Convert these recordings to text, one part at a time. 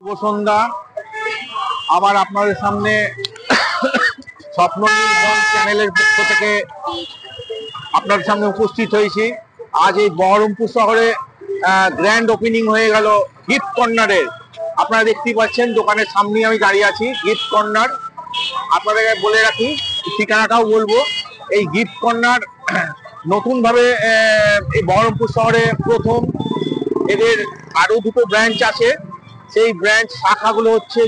শুভ সন্ধ্যা। আবার আপনাদের সামনে স্বপ্ননীলগঞ্জ চ্যানেলের পক্ষ থেকে আপনাদের সামনে উপস্থিত হয়েছি। আজ এই বহরমপুর শহরে গ্র্যান্ড ওপেনিং হয়ে গেল গিফট কর্নারের। আপনারা দেখতেই পাচ্ছেন দোকানের সামনে আমি দাঁড়িয়ে আছি, গিফট কর্নার। আপনাদেরকে বলে রাখি, ঠিকানাটাও বলবো। এই গিফট কর্নার নতুন ভাবে এই বহরমপুর শহরে প্রথম। এদের আরো দুটো ব্রাঞ্চ আছে। সেই ব্রাঞ্চ শাখাগুলো হচ্ছে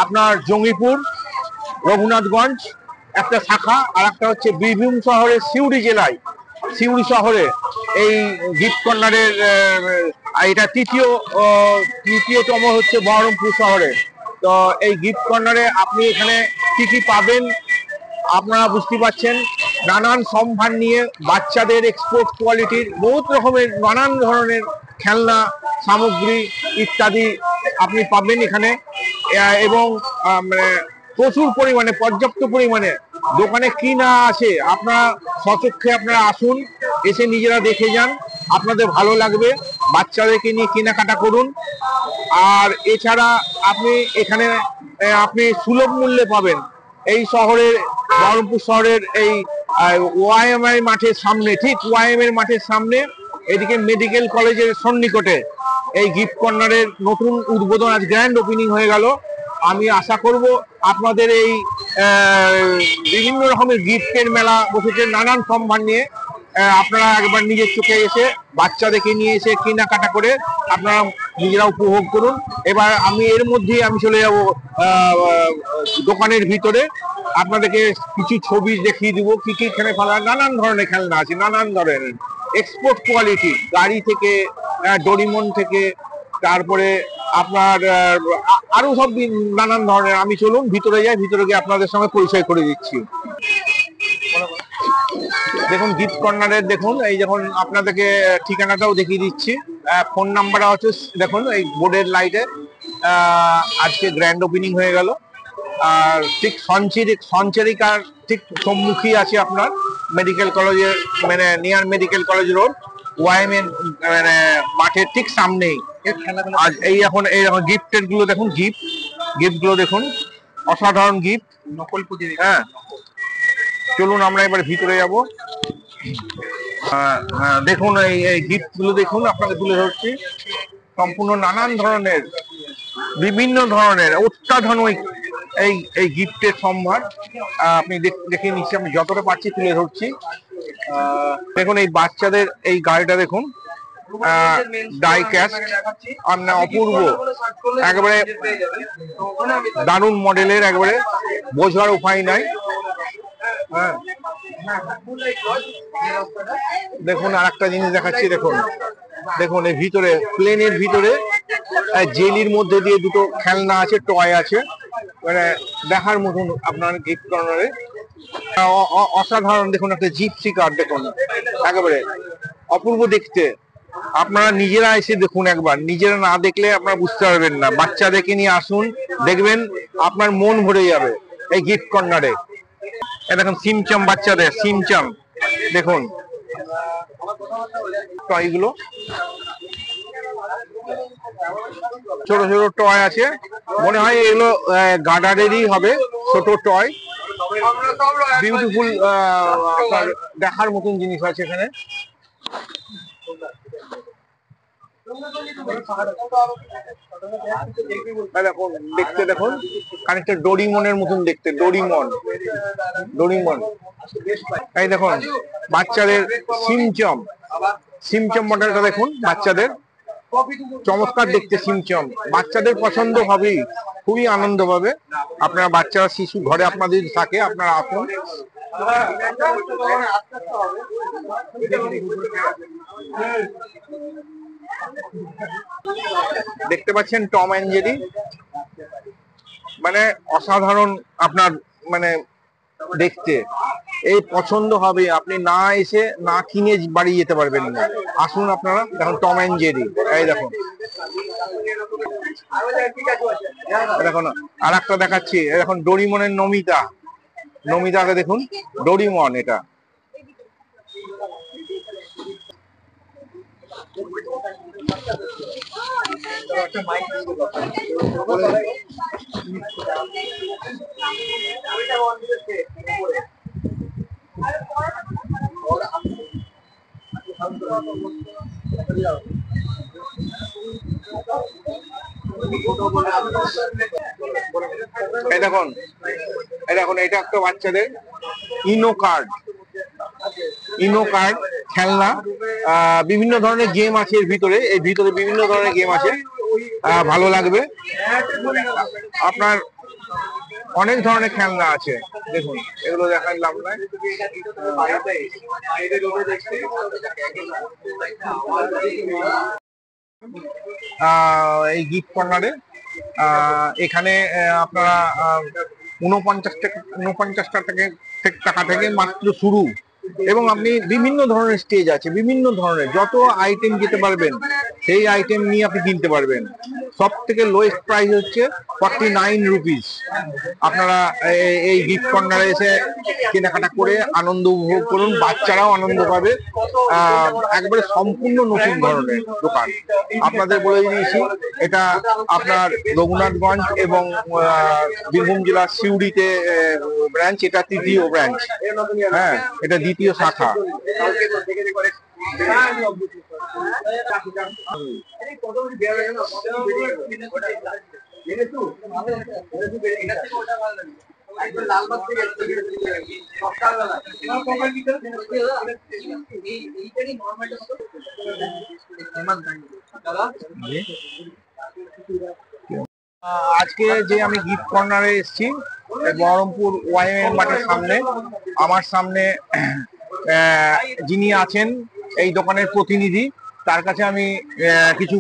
আপনার জঙ্গিপুর, রঘুনাথগঞ্জ একটা শাখা, আর একটা হচ্ছে বীরভূম শহরের সিউড়ি জেলায়, সিউড়ি শহরে এই গিফট কর্নারের এটা তৃতীয়তম হচ্ছে বহরমপুর শহরে। তো এই গিফট কর্নারে আপনি এখানে কি কি পাবেন আপনারা বুঝতে পারছেন। নানান সম্ভার নিয়ে বাচ্চাদের এক্সপোর্ট কোয়ালিটির বহুত রকমের নানান ধরনের খেলনা সামগ্রী ইত্যাদি আপনি পাবেন এখানে। এবং প্রচুর পরিমাণে, পর্যাপ্ত পরিমাণে দোকানে কি না আছে আপনারা সচক্ষে আপনারা আসুন, এসে নিজেরা দেখে যান, আপনাদের ভালো লাগবে। বাচ্চাদেরকে নিয়ে কেনাকাটা করুন। আর এছাড়া আপনি এখানে আপনি সুলভ মূল্যে পাবেন। এই শহরের, বহরমপুর শহরের এই ওয়াইএমআই মাঠের সামনে, ঠিক ওয়াইএম এর মাঠের সামনে, এদিকে মেডিকেল কলেজের সন্নিকটে এই গিফট কর্নারের নতুন উদ্বোধন, আজ গ্র্যান্ড ওপেনিং হয়ে গেল। আমি আশা করব আপনাদের এই বিভিন্ন রকমের গিফটের মেলা বসেছে নানান সম্ভার নিয়ে। আপনারা একবার নিজের চোখে এসে বাচ্চাদেরকে নিয়ে এসে কেনাকাটা করে আপনারা নিজেরা উপভোগ করুন। এবার আমি এর মধ্যেই আমি চলে যাব দোকানের ভিতরে, আপনাদেরকে কিছু ছবি দেখিয়ে দিব কি কি এখানে ফেলা। নানান ধরনের খেলনা আছে, নানান ধরনের এক্সপোর্ট কোয়ালিটি, গাড়ি থেকে, ডোরিমন থেকে, তারপরে আপনার আরো সব নানান ধরনের। আমি চলুন ভিতরে যাই, ভিতরে গিয়ে আপনাদের সঙ্গে পরিচয় করে দিচ্ছি। দেখুন গিফট কর্নারের, দেখুন এই যখন আপনাদেরকে ঠিকানাটাও দেখিয়ে দিচ্ছি, ফোন নাম্বার হচ্ছে দেখুন এই বোর্ডের লাইটে। আজকে গ্র্যান্ড ওপেনিং হয়ে গেল। আর ঠিক সঞ্চরিকার ঠিক সম্মুখী আছে আপনার মেডিকেল কলেজের, মানে near medical college road, YM এর মানে মাঠের ঠিক সামনেই। আজ এই এখন গিফটের গুলো দেখুন, গিফট গুলো দেখুন, অসাধারণ গিফট, নকল পুঁজি। হ্যাঁ, চলুন আমরা এবার ভিতরে যাব। দেখুন এই গিফট গুলো দেখুন, আপনাকে তুলে ধরছি। সম্পূর্ণ নানান ধরনের, বিভিন্ন ধরনের অত্যাধুনিক এই গিফটের সম্ভার আপনি দেখে নিচ্ছি, আমি যতটা পারছি তুলে ধরছি। দেখুন এই বাচ্চাদের এই গাড়িটা দেখুন, ডাই ক্যাস্ট, অপূর্ব, একেবারে দারুণ মডেলের, একেবারে বোঝার উপায় নাই। হ্যাঁ, দেখুন আর একটা জিনিস দেখাচ্ছি। দেখুন দেখুন এই ভিতরে, প্লেনের ভিতরে জেলির মধ্যে দিয়ে দুটো খেলনা আছে, টয় আছে, মানে দেখার মতন আপনার গিফট কর্নারে। অসাধারণ। দেখুন একটা জিপসি কার, দেখুন একেবারে অপূর্ব দেখতে। আপনারা নিজেরা এসে দেখুন একবার, নিজেরা না দেখলে আপনারা বুঝতে পারবেন না। বাচ্চাদেরকে নিয়ে আসুন, দেখবেন আপনার মন ভরে যাবে এই গিফট কর্নারে। দেখুন সিমচম, বাচ্চাদের সিমচম দেখুন, টয়গুলো ছোট ছোট টয় আছে, মনে হয় এগুলো গার্ডারেরই হবে, ছোট টয়, বিউটিফুল, আপনার দেখার মতন জিনিস আছে এখানে। দেখুন দেখতে, দেখুন খানিকটা ডোরিমনের মতন দেখতে, ডোরিমন। এই দেখুন বাচ্চাদের সিমচম, মডেলটা দেখুন, বাচ্চাদের চমৎকার দেখতে সিমচম, বাচ্চাদের পছন্দ হবেই, খুবই আনন্দ পাবে। আপনারা বাচ্চারা, শিশু ঘরে আপনাদের যদি থাকে আপনারা আসুন। দেখতে পাচ্ছেন টম অ্যান্ড জেরি, মানে অসাধারণ আপনার, মানে দেখতে এই পছন্দ হবে, আপনি না এসে না কিনে বাড়ি যেতে পারবেন না। আসুন আপনারা, দেখুন টম অ্যান্ড জেরি। এই দেখুন, দেখুন আর একটা দেখাচ্ছি, এখন ডোরিমনের নমিতাকে দেখুন, ডোরিমন এটা। এই দেখুন, এটা একটা বাচ্চাদের ইনো কার্ড খেলনা, বিভিন্ন ধরনের গেম আছে এর ভিতরে, বিভিন্ন ধরনের গেম আছে, ভালো লাগবে। আপনার অনেক ধরনের খেলনা আছে, দেখুন এগুলো দেখার লাভ নাই। এই গিফট কর্নারে এখানে আপনারা 49 টাকা থেকে মাত্র শুরু, এবং আপনি বিভিন্ন ধরনের স্টেজ আছে, বিভিন্ন ধরনের যত আইটেম যেতে পারবেন সেই আইটেম নিয়ে আপনি কিনতে পারবেন। সব থেকে লোয়েস্ট প্রাইস হচ্ছে 49 রুপিস। আপনারা এই গিফট কর্নারে এসে কেনাকাটা করে আনন্দ উপভোগ করুন, বাচ্চারাও আনন্দ পাবে। একবারে সম্পূর্ণ নতুন ধরনের দোকান। আপনাদের বলে দিয়েছি, এটা আপনার রঘুনাথগঞ্জ এবং বীরভূম জেলার সিউড়িতে ব্রাঞ্চ, এটা তৃতীয় ব্রাঞ্চ। হ্যাঁ, এটা দ্বিতীয় শাখা। আজকে যে আমি গিফট কর্নারে এসেছি বহরমপুর ওয়াইএম মাঠের সামনে, আমার সামনে যিনি আছেন এই দোকানের প্রতিনিধি, তার কাছে আমি কিছু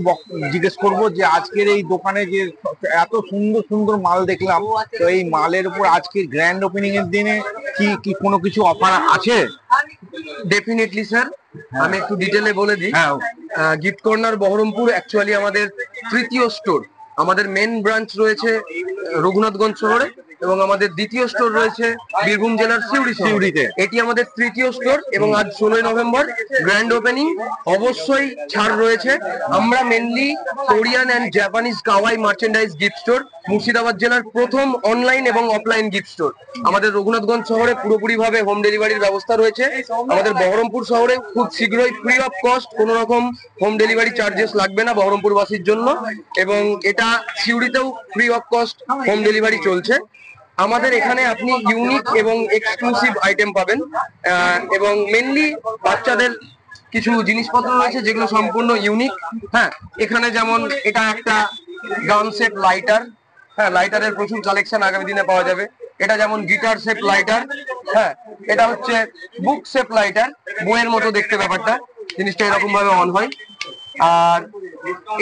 জিজ্ঞেস করব যে আজকের এই দোকানে যে এত সুন্দর সুন্দর মাল দেখলাম, তো এই মালের উপর আজকে গ্র্যান্ড ওপেনিং এর দিনে কি কোনো কিছু অফার আছে? ডেফিনেটলি স্যার, আমি একটু ডিটেলে বলে দিই। গিফট কর্নার বহরমপুর অ্যাকচুয়ালি আমাদের তৃতীয় স্টোর। আমাদের মেন ব্রাঞ্চ রয়েছে রঘুনাথগঞ্জ শহরে এবং আমাদের দ্বিতীয় স্টোর রয়েছে বীরভূম জেলার সিউড়িতে। এটি আমাদের তৃতীয় স্টোর এবং আজ 16 নভেম্বর গ্র্যান্ড ওপেনিং। অবশ্যই ছাড় রয়েছে। আমরা mainly Korean and Japanese kawaii merchandise gift store, Murshidabad জেলার প্রথম অনলাইন এবং অফলাইন গিফট স্টোর। আমাদের রঘুনাথগঞ্জ শহরে পুরোপুরি ভাবে হোম ডেলিভারির ব্যবস্থা রয়েছে। আমাদের বহরমপুর শহরে খুব শীঘ্রই ফ্রি অফ কস্ট, কোনো রকম হোম ডেলিভারি চার্জেস লাগবে না বহরমপুরবাসীর জন্য, এবং এটা সিউড়িতেও free of cost home delivery চলছে। আমাদের এখানে আপনি ইউনিক এবং এক্সক্লুসিভ আইটেম পাবেন, এবং মেনলি বাচ্চাদের কিছু জিনিসপত্র রয়েছে যেগুলো সম্পূর্ণ ইউনিক। হ্যাঁ, এখানে যেমন এটা একটা গান সেট লাইটার। হ্যাঁ, লাইটারের প্রচুর কালেকশন আগামী দিনে পাওয়া যাবে। এটা যেমন গিটার শেপ লাইটার। হ্যাঁ, এটা হচ্ছে বুক শেপ লাইটার, বইয়ের মতো দেখতে ব্যাপারটা, জিনিসটা এরকম ভাবে অন হয়। আর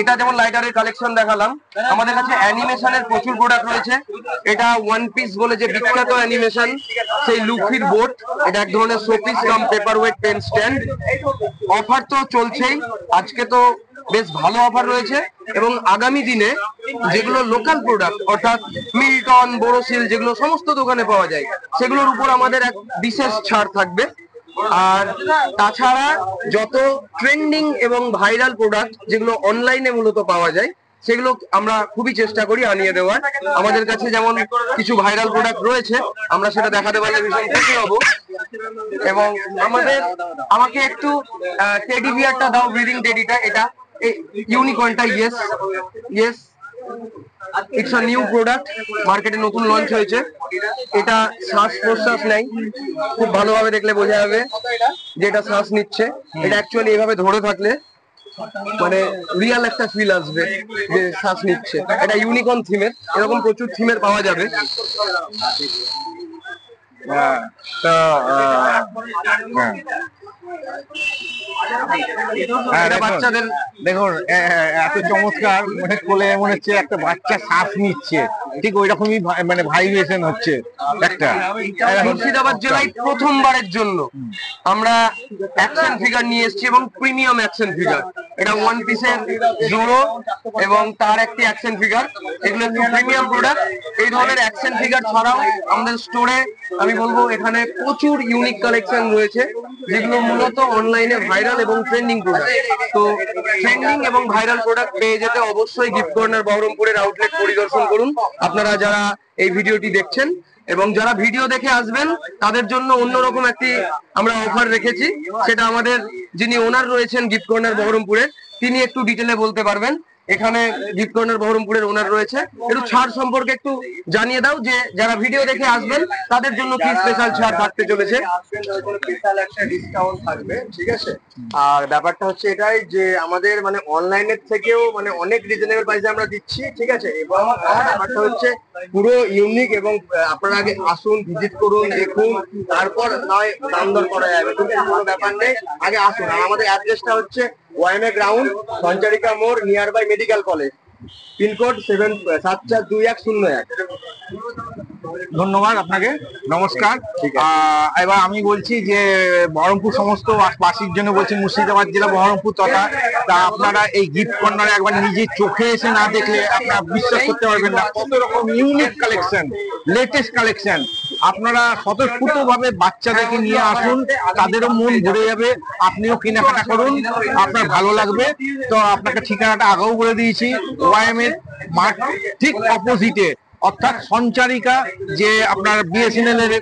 এটা যেমন লাইটারের কালেকশন দেখালাম, আমাদের কাছে অ্যানিমেশনের প্রচুর প্রোডাক্ট রয়েছে। এটা ওয়ান পিস বলে যে বিখ্যাত অ্যানিমেশন, সেই লুফির বোট, এটা এক ধরনের showpiece cum paper weight pen stand. Offer তো চলছেই, আজকে তো বেশ ভালো অফার রয়েছে, এবং আগামী দিনে যেগুলো লোকাল প্রোডাক্ট অর্থাৎ মিল্টন, বোরোসিল, যেগুলো সমস্ত দোকানে পাওয়া যায়, সেগুলোর উপর আমাদের এক বিশেষ ছাড় থাকবে। আর তাছাড়া যত ট্রেন্ডিং এবং ভাইরাল প্রোডাক্ট যেগুলো অনলাইনে মূলত পাওয়া যায়, সেগুলো আমরা খুবই চেষ্টা করি আনিয়ে দেওয়ার। আমাদের কাছে যেমন কিছু ভাইরাল প্রোডাক্ট রয়েছে, আমরা সেটা দেখাতে পারলে ভীষণ খুশি হব। এবং আমাকে একটু টেডি বিয়ারটা দাও, ব্রিদিং টেডিটা, এটা ইউনিকর্নটা। Yes yes, it's a new product, মার্কেটে নতুন লঞ্চ হয়েছে। এটা শ্বাস প্রশ্বাস নেয়, খুব ভালোভাবে দেখলে বোঝা যাবে যে এটা শ্বাস নিচ্ছে। এটা অ্যাকচুয়ালি এভাবে ধরে থাকলে মানে রিয়াল একটা ফিল আসবে যে শ্বাস নিচ্ছে। এটা ইউনিকর্ন থিমের, এরকম প্রচুর থিমের পাওয়া যাবে। বাচ্চাদের দেখুন এত চমৎকার, মনে কোলে মনে হচ্ছে একটা বাচ্চা শ্বাস নিচ্ছে, ঠিক ওই রকমই মানে ভাইব্রেশন হচ্ছে একটা। মুর্শিদাবাদ জেলায় প্রথমবারের জন্য আমরা অ্যাকশন ফিগার নিয়ে এসেছি এবং প্রিমিয়াম অ্যাকশন ফিগার। এটা ওয়ান পিসের জোড়ো এবং তার একটি অ্যাকশন ফিগার, এগুলো একটু প্রিমিয়াম প্রোডাক্ট। এই ধরনের অ্যাকশন ফিগার ছাড়াও আমাদের স্টোরে আমি বলবো এখানে প্রচুর ইউনিক কালেকশন রয়েছে, যেগুলো মূলত অনলাইনে ভাইরাল এবং ট্রেন্ডিং প্রোডাক্ট। তো ট্রেন্ডিং এবং ভাইরাল প্রোডাক্ট পেয়ে যেতে অবশ্যই গিফট কর্নার বহরমপুরের আউটলেট পরিদর্শন করুন। আপনারা যারা এই ভিডিওটি দেখছেন এবং যারা ভিডিও দেখে আসবেন তাদের জন্য অন্যরকম একটি আমরা অফার রেখেছি, সেটা আমাদের যিনি ওনার রয়েছেন গিফট কর্নার বহরমপুরের, তিনি একটু ডিটেলে বলতে পারবেন। এখানে গিফট কর্নার বহরমপুরের ওনার রয়েছে, একটু ছাড় সম্পর্কে একটু জানিয়ে দাও যে যারা ভিডিও দেখে আসবেন তাদের জন্য কি স্পেশাল ছাড় থাকতে চলেছে। স্পেশাল একটা ডিসকাউন্ট থাকবে, ঠিক আছে। আর ব্যাপারটা হচ্ছে এটাই যে আমাদের মানে অনলাইনের থেকেও মানে অনেক রিজনেবল প্রাইসে আমরা দিচ্ছি, ঠিক আছে। এবং ব্যাপারটা হচ্ছে পুরো ইউনিক এবং আপনারা আগে আসুন, ভিজিট করুন, দেখুন, তারপর নয় দাম দর করা যাবে, কিন্তু কোনো ব্যাপার নেই, আগে আসুন। আর আমাদের অ্যাড্রেসটা হচ্ছে ওয়াইএমএ গ্রাউন্ড, সঞ্চারিকা মোড়, nearby medical college, pincode 742101। ধন্যবাদ আপনাকে, নমস্কার। এবার আমি বলছি যে বহরমপুর সমস্ত বাসীর জন্য বলছি, মুর্শিদাবাদ জেলা বহরমপুর তথা তা আপনারা এই গিফট কর্নারে একবার নিজের চোখে এসে না দেখলে আপনারা বিশ্বাস করতে পারবেন না কত রকম ইউনিক কালেকশন, লেটেস্ট কালেকশন। আপনারা স্বতঃস্ফূর্ত ভাবে বাচ্চাদেরকে নিয়ে আসুন, তাদেরও মন ভরে যাবে, আপনিও কেনাকাটা করুন, আপনার ভালো লাগবে। তো আপনাকে ঠিকানাটা আগেও বলে দিয়েছি, ওয়াইএমএ মার্ট ঠিক অপোজিটে, অর্থাৎ সঞ্চারিকা যে আপনার বিএসএনএল এর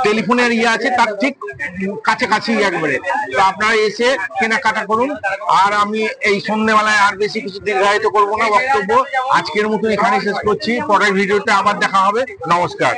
টেলিফোনের ইয়ে আছে তার ঠিক কাছাকাছি একবারে। তো আপনারা এসে কেনাকাটা করুন। আর আমি এই সন্ধ্যেবেলায় আর বেশি কিছু দীর্ঘায়িত করবো না বক্তব্য, আজকের মতন এখানে শেষ করছি। পরের ভিডিওতে আবার দেখা হবে, নমস্কার।